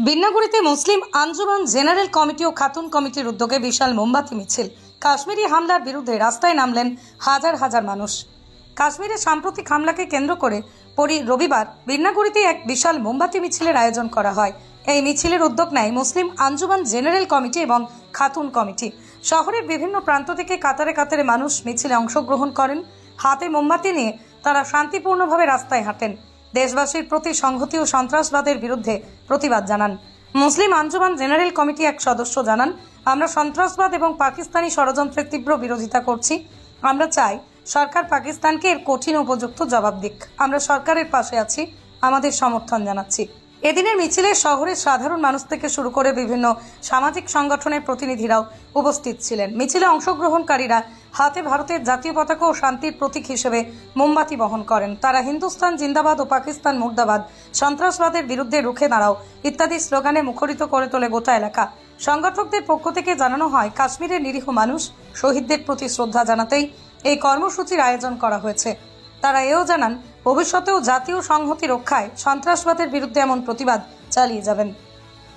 বিন্নাগুড়িতে মুসলিম Anjuman general committee ও খাতুন কমিটির উদ্যোগে বিশাল মোমবাতি মিছিল। কাশ্মীরি হামলার বিরুদ্ধে রাস্তায় নামলেন হাজার হাজার মানুষ। কাশ্মীরের সাম্প্রতিক হামলাকে কেন্দ্র করে রবিবার বিন্নাগুড়িতে এক বিশাল মোমবাতি মিছিলের আয়োজন করা হয়। এই মিছিলের উদ্যোগ নেয় মুসলিম আঞ্জুমান জেনারেল কমিটি এবং খাতুন কমিটি। শহরের বিভিন্ন প্রান্ত থেকে কাতারে কাতারে মানুষ মিছিলে অংশগ্রহণ করেন। হাতে মোমবাতি নিয়ে তারা শান্তিপূর্ণভাবে রাস্তায় হাঁটেন। দেশবাসীর প্রতি সংহতি ও সন্ত্রাসবাদের বিরুদ্ধে প্রতিবাদ জানান। মুসলিম আঞ্জুমান জেনারেল কমিটি এক সদস্য জানান, আমরা সন্ত্রাসবাদ এবং পাকিস্তানি ষড়যন্ত্রের তীব্র বিরোধিতা করছি। আমরা চাই সরকার পাকিস্তানকে এর কঠিন উপযুক্ত জবাব দিক। আমরা সরকারের পাশে আছি, আমাদের সমর্থন জানাচ্ছি। এদিনের মিছিলে শহরের সাধারণ মানুষ থেকে শুরু করে বিভিন্ন সামাজিক সংগঠনের প্রতিনিধিরাও উপস্থিত ছিলেন। মিছিলে অংশগ্রহণকারীরা হাতে ভারতের জাতীয় পতাকা ও শান্তির প্রতীক হিসেবে মোমবাতি বহন করেন। তারা হিন্দুস্তান জিন্দাবাদ ও পাকিস্তান মুর্দাবাদ, সন্ত্রাসবাদের বিরুদ্ধে রুখে দাঁড়াও ইত্যাদি স্লোগানে মুখরিত করে তোলে গোটা এলাকা। সংগঠকদের পক্ষ থেকে জানানো হয়, কাশ্মীরের নিরীহ মানুষ শহীদদের প্রতি শ্রদ্ধা জানাতেই এই কর্মসূচির আয়োজন করা হয়েছে। তারা এও জানান, ভবিষ্যতেও জাতীয় সংহতি রক্ষায় সন্ত্রাসবাদের বিরুদ্ধে এমন প্রতিবাদ চালিয়ে যাবেন।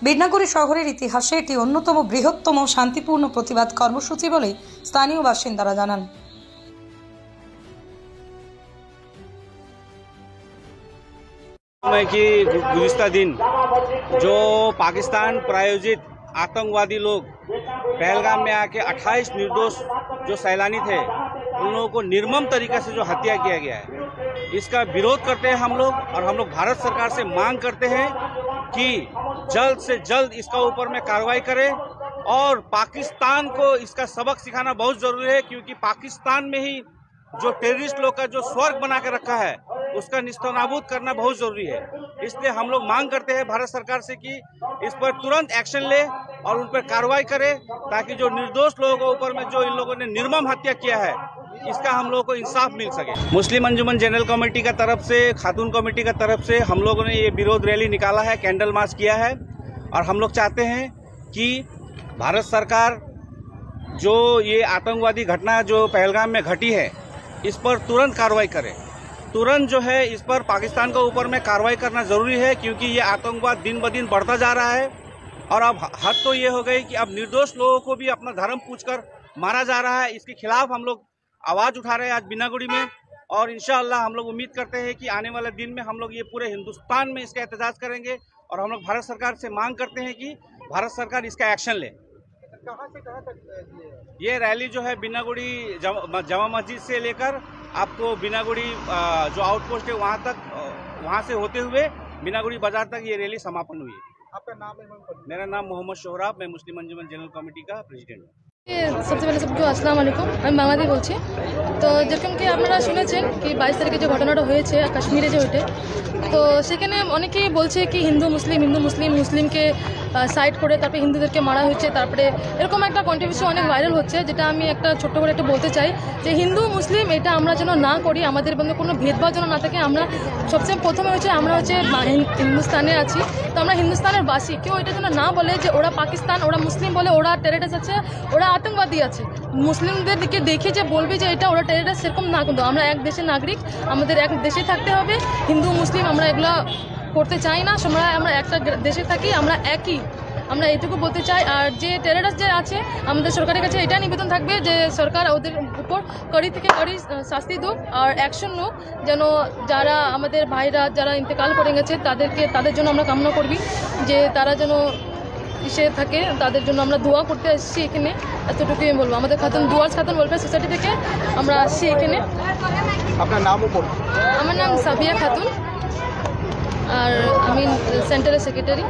বিন্নাগুড়ি শহরের ইতিহাসে এটি অন্যতম বৃহত্তম শান্তিপূর্ণ প্রতিবাদ কর্মসূচি বলেই স্থানীয় বাসিন্দারা জানান। कि गुज़िश्ता दिन जो पाकिस्तान प्रायोजित आतंकवादी लोग पहलगाम में आके 28 निर्दोष जो सैलानी थे उन लोगों को निर्मम तरीके से जो हत्या किया गया है, इसका विरोध करते हैं हम लोग। और हम लोग भारत सरकार से मांग करते हैं कि जल्द से जल्द इसका ऊपर में कार्रवाई करे और पाकिस्तान को इसका सबक सिखाना बहुत ज़रूरी है, क्योंकि पाकिस्तान में ही जो टेररिस्ट लोग का जो स्वर्ग बना के रखा है उसका निस्तनाबूद करना बहुत ज़रूरी है। इसलिए हम लोग मांग करते हैं भारत सरकार से कि इस पर तुरंत एक्शन ले और उन पर कार्रवाई करे, ताकि जो निर्दोष लोगों के ऊपर में जो इन लोगों ने निर्मम हत्या किया है इसका हम लोगों को इंसाफ मिल सके। मुस्लिम अंजुमन जनरल कमेटी का तरफ से, खातून कमेटी का तरफ से हम लोगों ने ये विरोध रैली निकाला है, कैंडल मार्च किया है। और हम लोग चाहते हैं कि भारत सरकार जो ये आतंकवादी घटना जो पहलगाम में घटी है इस पर तुरंत कार्रवाई करे। तुरंत जो है इस पर पाकिस्तान के ऊपर में कार्रवाई करना ज़रूरी है, क्योंकि ये आतंकवाद दिन ब दिन बढ़ता जा रहा है। और अब हद तो ये हो गई कि अब निर्दोष लोगों को भी अपना धर्म पूछकर मारा जा रहा है। इसके खिलाफ हम लोग आवाज़ उठा रहे हैं आज बिन्नागुड़ी में। और इंशाअल्लाह हम लोग उम्मीद करते हैं कि आने वाले दिन में हम लोग ये पूरे हिंदुस्तान में इसका एहतजाज करेंगे। और हम लोग भारत सरकार से मांग करते हैं कि भारत सरकार इसका एक्शन ले। कहाँ से कहाँ तक ये रैली जो है बिन्नागुड़ी जमा मस्जिद से लेकर आपको बिन्नागुड़ी जो आउटपोस्ट है वहाँ तक, वहाँ से होते हुए बिन्नागुड़ी बाजार तक ये रैली समापन हुई है। आपका नाम है? मेरा नाम मोहम्मद सोहराब, मैं मुस्लिम अंजुमन जनरल कमेटी का प्रेसिडेंट हूँ। सबसे पहले सबको আসসালামু আলাইকুম। আমি বাংলাদেশ বলছি। তো যেরকম কি আপনারা শুনেছেন কি 22 তারিখে যে ঘটনাটা হয়েছে কাশ্মীরে যে ওইটা, তো সেখানে অনেকেই বলছে কি হিন্দু মুসলিমকে সাইড করে তারপরে হিন্দুদেরকে মারা হচ্ছে, তারপরে এরকম একটা কন্ট্রোভার্সি অনেক ভাইরাল হচ্ছে। যেটা আমি একটা ছোট্ট করে একটা বলতে চাই যে হিন্দু মুসলিম এটা আমরা যেন না করি, আমাদের মধ্যে কোনো ভেদভাব যেন না থাকে। আমরা সবচেয়ে প্রথমে আমরা হিন্দুস্তানে আছি, তো আমরা হিন্দুস্তানের বাসী। কেউ এটা যেন না বলে যে ওরা পাকিস্তান, ওরা মুসলিম বলে ওরা টেররিস্ট আছে, ওরা আতঙ্কবাদী আছে। মুসলিমদের দিকে দেখে যে বলবি যে এটা ওরা টেররিস্ট, সেরকম না। কিন্তু আমরা এক দেশের নাগরিক, আমাদের এক দেশে থাকতে হবে। হিন্দু মুসলিম আমরা এগুলা করতে চাই না। আমরা একটা দেশে থাকি, আমরা একই, আমরা এটুকু বলতে চাই। আর যে টেররিস্ট যে আছে আমাদের সরকারের কাছে এটা নিবেদন থাকবে যে সরকার ওদের উপর কড়ি থেকে কড়ি শাস্তি দিক আর অ্যাকশন নিক, যেন যারা আমাদের ভাইরা যারা ইন্তেকাল করে গেছে তাদের জন্য আমরা কামনা করবি যে তারা যেন ইসে থাকে, তাদের জন্য আমরা দোয়া করতে আসছি এখানে। এতটুকুই আমি বলবো। আমাদের খাতুন ওয়েলফেয়ার সোসাইটি থেকে আমরা আসছি এখানে। আপনার নাম? আমার নাম সাবিয়া খাতুন আর আমি সেন্টারের সেক্রেটারি।